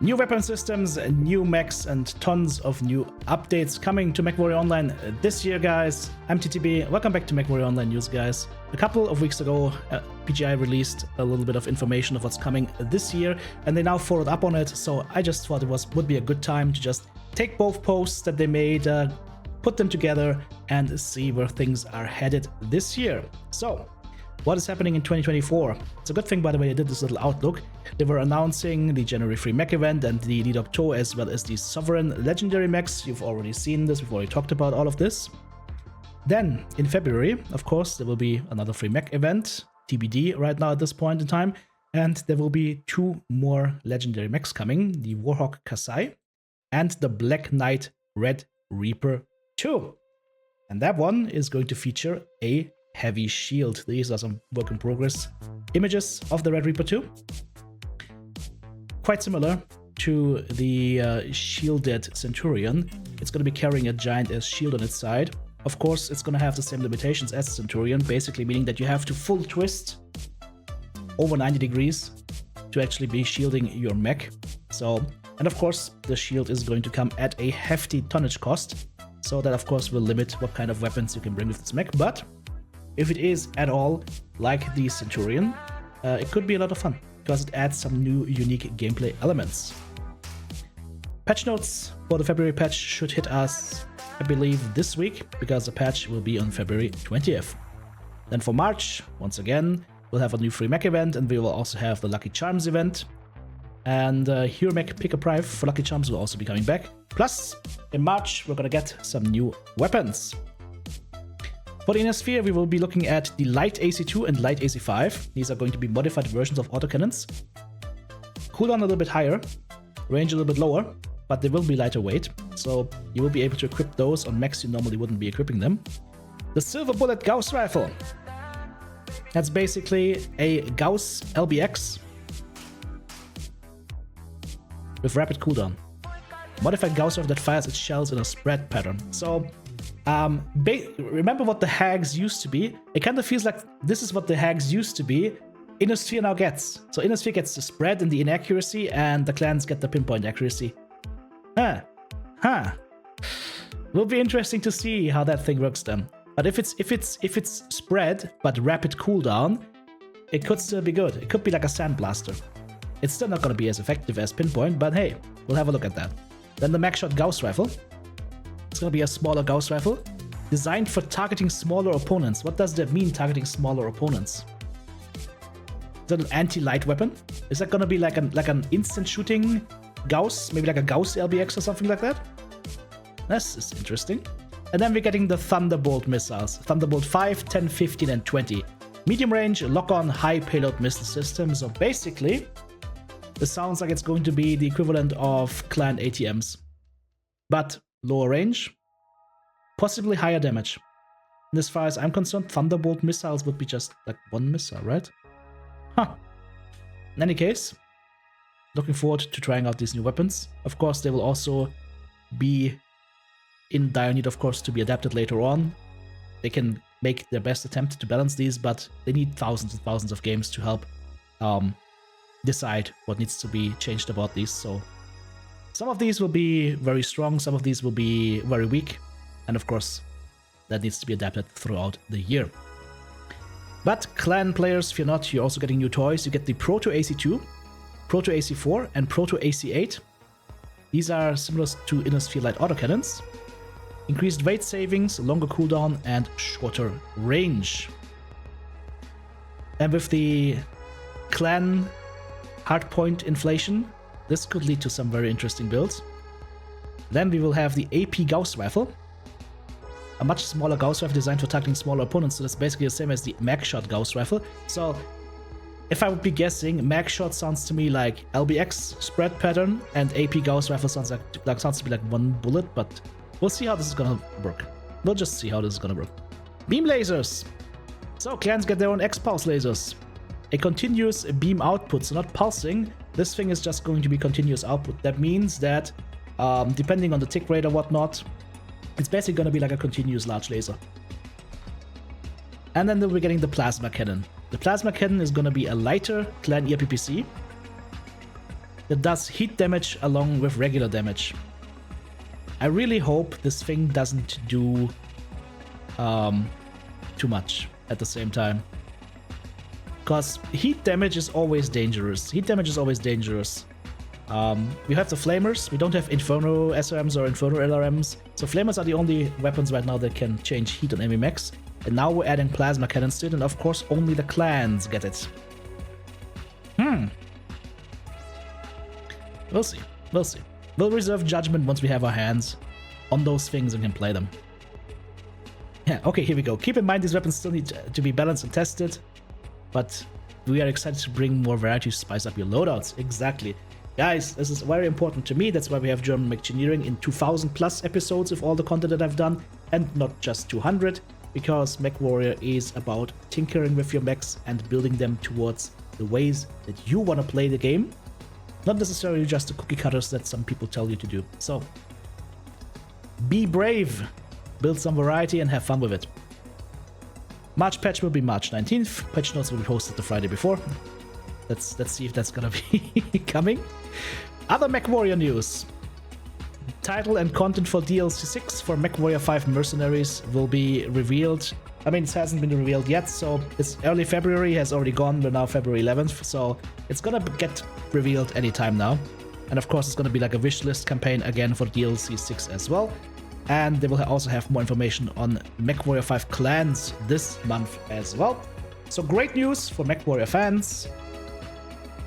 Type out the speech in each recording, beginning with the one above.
New weapon systems, new mechs, and tons of new updates coming to Mechwarrior Online this year, guys. I'm TTB. Welcome back to Mechwarrior Online News, guys. A couple of weeks ago, PGI released a little bit of information of what's coming this year, and they now followed up on it, so I just thought it would be a good time to just take both posts that they made, put them together, and see where things are headed this year. So, what is happening in 2024? It's a good thing, by the way, I did this little outlook. They were announcing the January free mech event and the Lead Octo, as well as the Sovereign Legendary mechs. You've already seen this, we've already talked about all of this. Then, in February, of course, there will be another free mech event, TBD right now at this point in time, and there will be two more Legendary mechs coming, the Warhawk Kasai and the Black Knight Red Reaper 2. And that one is going to feature a heavy shield. These are some work in progress images of the Red Reaper 2. Quite similar to the shielded Centurion. It's going to be carrying a giant ass shield on its side. Of course, it's going to have the same limitations as Centurion, basically meaning that you have to full twist over 90 degrees to actually be shielding your mech. So, and of course, the shield is going to come at a hefty tonnage cost. So that, of course, will limit what kind of weapons you can bring with this mech. But if it is at all like the Centurion, it could be a lot of fun, because it adds some new unique gameplay elements. Patch notes for the February patch should hit us, I believe, this week, because the patch will be on February 20th. Then for March, once again, we'll have a new free mech event, and we will also have the Lucky Charms event. And Hero Mech Pick a Prive for Lucky Charms will also be coming back. Plus, in March, we're gonna get some new weapons. For the Inner Sphere, we will be looking at the Light AC2 and Light AC5. These are going to be modified versions of autocannons. Cooldown a little bit higher, range a little bit lower, but they will be lighter weight, so you will be able to equip those on mechs you normally wouldn't be equipping them. The Silver Bullet Gauss Rifle. That's basically a Gauss LBX with rapid cooldown. Modified Gauss rifle that fires its shells in a spread pattern. So, remember what the Hags used to be? It kind of feels like this is what the Hags used to be. Inner Sphere now gets. So Inner Sphere gets the spread and the inaccuracy, and the clans get the pinpoint accuracy. Will be interesting to see how that thing works then. But if it's spread but rapid cooldown, it could still be good. It could be like a Sandblaster. It's still not going to be as effective as pinpoint, but hey, we'll have a look at that. Then the MAGSHOT Gauss Rifle. It's going to be a smaller Gauss Rifle, designed for targeting smaller opponents. What does that mean, targeting smaller opponents? Is that an anti-light weapon? Is that going to be like an instant shooting Gauss? Maybe like a Gauss LBX or something like that? This is interesting. And then we're getting the Thunderbolt missiles. Thunderbolt 5, 10, 15, and 20. Medium range, lock-on, high payload missile system. So basically, this sounds like it's going to be the equivalent of clan ATMs. But lower range, possibly higher damage. And as far as I'm concerned, Thunderbolt missiles would be just like one missile, right? In any case, looking forward to trying out these new weapons. Of course, they will also be in dire need, of course, to be adapted later on. They can make their best attempt to balance these, but they need thousands and thousands of games to help decide what needs to be changed about these. So some of these will be very strong, some of these will be very weak, and of course that needs to be adapted throughout the year. But clan players, fear not, you're also getting new toys. You get the Proto AC2, Proto AC4, and Proto AC8. These are similar to Inner Sphere Light autocannons. Increased weight savings, longer cooldown, and shorter range. And with the clan hardpoint inflation, this could lead to some very interesting builds. Then we will have the AP Gauss Rifle, a much smaller Gauss Rifle designed for targeting smaller opponents, so that's basically the same as the MAGSHOT Gauss Rifle. So, if I would be guessing, MAGSHOT sounds to me like LBX spread pattern, and AP Gauss Rifle sounds to be like one bullet, but we'll see how this is gonna work. We'll just see how this is gonna work. Beam lasers! So, clans get their own X-Pulse lasers. A continuous beam output, so not pulsing. This thing is just going to be continuous output. That means that, depending on the tick rate or whatnot, it's basically going to be like a continuous large laser. And then we're getting the Plasma Cannon. The Plasma Cannon is going to be a lighter clan ERPPC. that does heat damage along with regular damage. I really hope this thing doesn't do too much at the same time. Because heat damage is always dangerous. We have the flamers, we don't have Inferno SRMs or Inferno LRMs. So flamers are the only weapons right now that can change heat on enemy mechs. And now we're adding plasma cannons to it, and of course only the clans get it. We'll see. We'll reserve judgment once we have our hands on those things and can play them. Yeah, okay, here we go. Keep in mind these weapons still need to be balanced and tested, but we are excited to bring more variety to spice up your loadouts. Exactly. Guys, this is very important to me. That's why we have German Mechwarrior in 2,000 plus episodes of all the content that I've done, and not just 200, because Mechwarrior is about tinkering with your mechs and building them towards the ways that you want to play the game. Not necessarily just the cookie cutters that some people tell you to do. So, be brave, build some variety, and have fun with it. March patch will be March 19th. Patch notes will be posted the Friday before. Let's see if that's gonna be coming. Other Mechwarrior news. Title and content for DLC 6 for Mechwarrior 5 Mercenaries will be revealed. I mean, it hasn't been revealed yet, so it's early February, has already gone. We're now February 11th, so it's gonna get revealed anytime now. And of course, it's gonna be like a wishlist campaign again for DLC 6 as well. And they will also have more information on Mechwarrior 5 clans this month as well. So great news for Mechwarrior fans.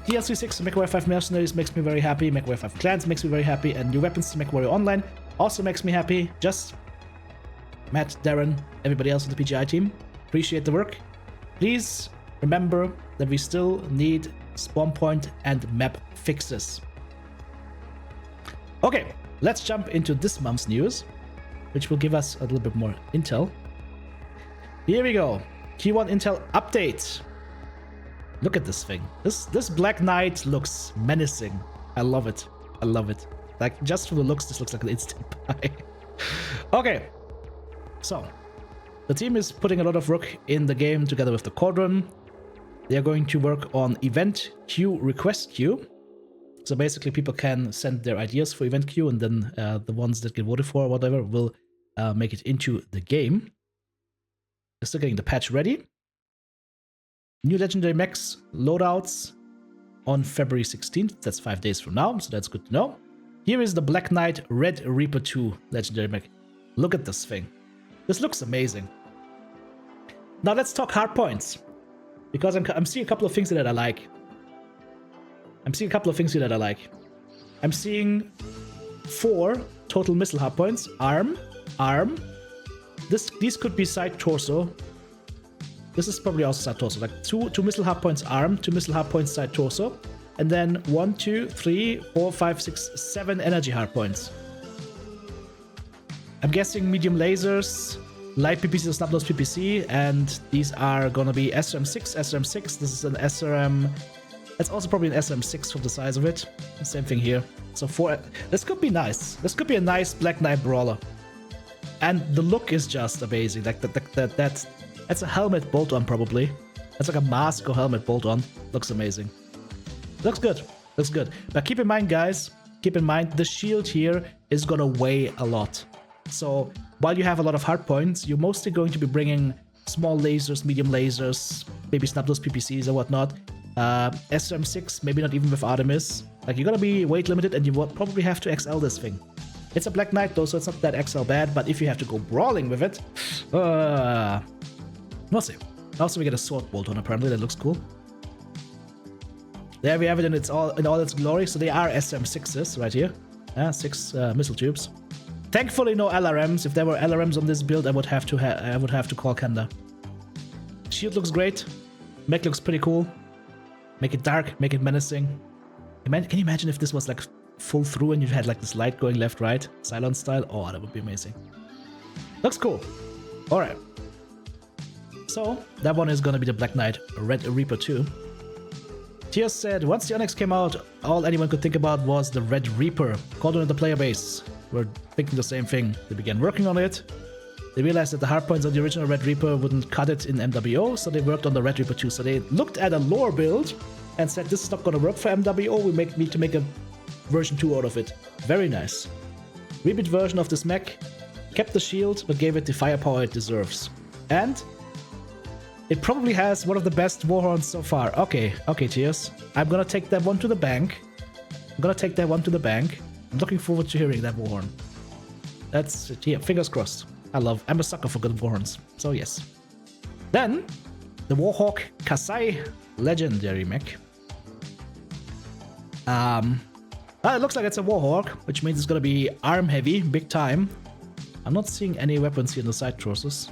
DLC 6 Mechwarrior 5 Mercenaries makes me very happy. Mechwarrior 5 clans makes me very happy. And new weapons to Mechwarrior Online also makes me happy. Just Matt, Darren, everybody else on the PGI team, appreciate the work. Please remember that we still need spawn point and map fixes. Okay, let's jump into this month's news, which will give us a little bit more intel. Here we go. Q1 intel update. Look at this thing. This Black Knight looks menacing. I love it. Like, just from the looks, this looks like an instant buy. Okay. So, the team is putting a lot of work in the game together with the Cauldron. They are going to work on event queue, request queue. So basically people can send their ideas for event queue, and then the ones that get voted for or whatever will make it into the game. They're still getting the patch ready. New legendary mechs loadouts on February 16th. That's 5 days from now, so that's good to know. Here is the Black Knight Red Reaper 2 legendary mech. Look at this thing. This looks amazing. Now let's talk hard points, because I'm seeing a couple of things that I like. I'm seeing 4 total missile hard points. Arm. These could be side torso. This is probably also side torso. Like two missile hard points arm, 2 missile hard points side torso, and then 1, 2, 3, 4, 5, 6, 7 energy hard points. I'm guessing medium lasers, light PPC or snub nose PPC, and these are gonna be SRM6, SRM6. This is an SRM. That's also probably an SRM6 from the size of it. Same thing here. So 4. This could be nice. This could be a nice Black Knight brawler. And the look is just amazing. Like that's a helmet bolt-on probably. That's like a mask or helmet bolt-on. Looks amazing. Looks good. But keep in mind, guys, the shield here is gonna weigh a lot. So while you have a lot of hard points, you're mostly going to be bringing small lasers, medium lasers, maybe snap those PPCs or whatnot. SRM6, maybe not even with Artemis. Like, you're gonna be weight limited, and you will probably have to XL this thing. It's a Black Knight though, so it's not that XL bad, but if you have to go brawling with it, we'll see. Also, we get a sword bolt-on apparently, that looks cool. There we have it in all its glory. So they are SRM6s right here. 6 missile tubes. Thankfully, no LRMs. If there were LRMs on this build, I would have to call Kanda. Shield looks great. Mech looks pretty cool. Make it dark, make it menacing. Can you imagine if this was like full through and you had like this light going left, right, Cylon style? Oh, that would be amazing. Looks cool. All right. So that one is gonna be the Black Knight Red Reaper 2. Tiers said, once the Onyx came out, all anyone could think about was the Red Reaper. Called on the player base. We're thinking the same thing. They began working on it. They realized that the hardpoints on the original Red Reaper wouldn't cut it in MWO, so they worked on the Red Reaper 2. So they looked at a lore build and said this is not gonna work for MWO, we need to make a version 2 out of it. Very nice. Rebuilt version of this mech, kept the shield, but gave it the firepower it deserves. And it probably has one of the best warhorns so far. Okay, cheers. I'm gonna take that one to the bank. I'm looking forward to hearing that warhorn. That's, yeah, fingers crossed. I'm a sucker for good warhorns, so yes. Then, the Warhawk Kasai Legendary mech. It looks like it's a Warhawk, which means it's gonna be arm heavy, big time. I'm not seeing any weapons here in the side trusses.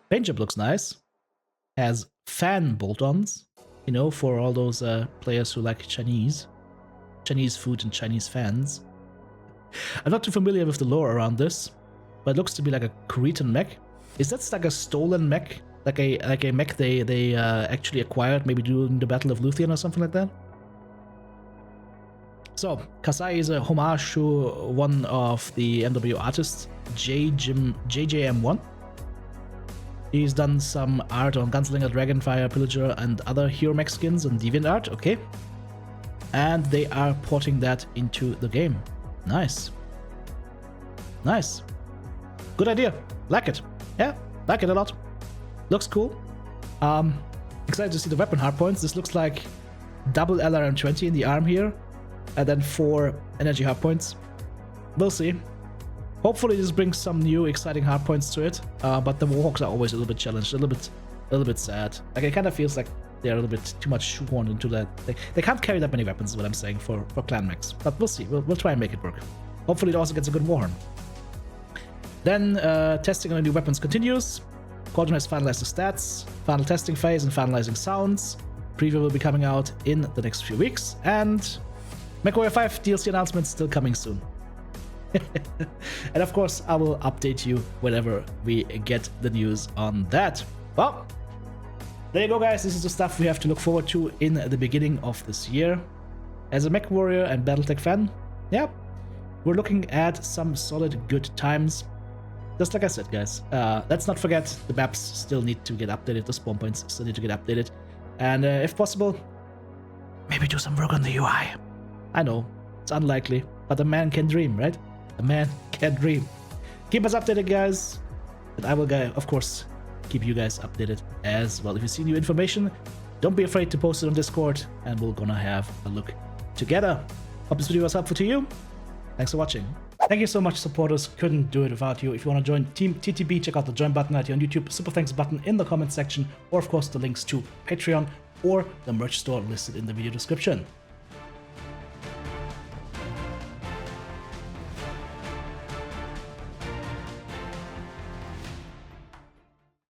Paint job looks nice. Has fan bolt-ons, you know, for all those players who like Chinese food and Chinese fans. I'm not too familiar with the lore around this, but it looks to be like a Cretan mech. Is that like a stolen mech? Like a mech they actually acquired maybe during the Battle of Luthien or something like that? So, Kasai is a homage to one of the MWO artists, JJM1. He's done some art on Gunslinger, Dragonfire, Pillager, and other hero mech skins on DeviantArt, okay. And they are porting that into the game. Nice. Nice. Good idea. Like it. Yeah, like it a lot. Looks cool. Excited to see the weapon hardpoints. This looks like double LRM20 in the arm here, and then 4 energy hardpoints. We'll see. Hopefully this brings some new exciting hardpoints to it, but the Warhawks are always a little bit challenged, a little bit sad. Like, it kind of feels like they're a little bit too much shoehorned into that. They can't carry that many weapons, is what I'm saying, for clan mechs. But we'll see. We'll try and make it work. Hopefully it also gets a good warhorn. Then testing on the new weapons continues. Quadrant has finalized the stats, final testing phase, and finalizing sounds. Preview will be coming out in the next few weeks, and Mechwarrior 5 DLC announcements still coming soon. And of course, I will update you whenever we get the news on that. Well, there you go, guys. This is the stuff we have to look forward to in the beginning of this year. As a Mechwarrior and Battletech fan, yeah, we're looking at some solid good times. Just like I said, guys, let's not forget the maps still need to get updated, the spawn points still need to get updated, and if possible, maybe do some work on the UI. I know, it's unlikely, but a man can dream, right? A man can dream. Keep us updated, guys, and I will, of course, keep you guys updated as well. If you see new information, don't be afraid to post it on Discord, and we're gonna have a look together. Hope this video was helpful to you. Thanks for watching. Thank you so much, supporters. Couldn't do it without you. If you want to join Team TTB, check out the join button right here on YouTube, super thanks button in the comment section, or of course the links to Patreon or the merch store listed in the video description.